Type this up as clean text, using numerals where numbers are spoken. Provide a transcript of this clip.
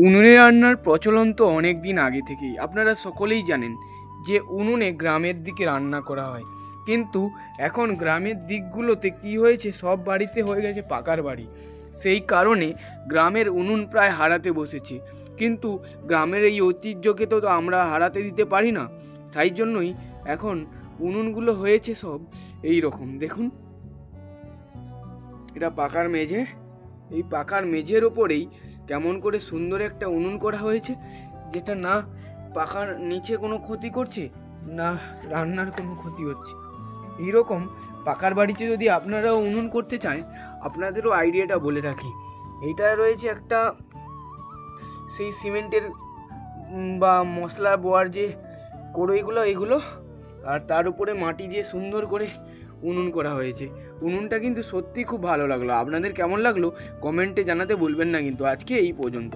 উনুনে রান্নার প্রচলন তো অনেক দিন আগে থেকেই। আপনারা সকলেই জানেন যে উনুনে গ্রামের দিকে রান্না করা হয়, কিন্তু এখন গ্রামের দিকগুলোতে কি হয়েছে, সব বাড়িতে হয়ে গেছে পাকার বাড়ি। সেই কারণে গ্রামের উনুন প্রায় হারাতে বসেছে। কিন্তু গ্রামের এই ঐতিহ্যকে তো আমরা হারাতে দিতে পারি না। তাই জন্যই এখন উনুনগুলো হয়েছে সব এই রকম। দেখুন, এটা পাকার মেঝে। এই পাকার মেঝের ওপরেই কেমন করে সুন্দর একটা উনুন করা হয়েছে, যেটা না পাকার নিচে কোনো ক্ষতি করছে, না রান্নার কোনো ক্ষতি হচ্ছে। এইরকম পাকার বাড়িতে যদি আপনারাও উনুন করতে চান, আপনাদেরও আইডিয়াটা বলে রাখি। এইটা রয়েছে একটা সেই সিমেন্টের বা মশলা বোয়ার যে কড়ইগুলো, এগুলো, আর তার উপরে মাটি দিয়ে সুন্দর করে উনুন করা হয়েছে। উনুনটা কিন্তু সত্যি খুব ভালো লাগলো। আপনাদের কেমন লাগলো কমেন্টে জানাতে ভুলবেন না। কিন্তু আজকে এই পর্যন্ত।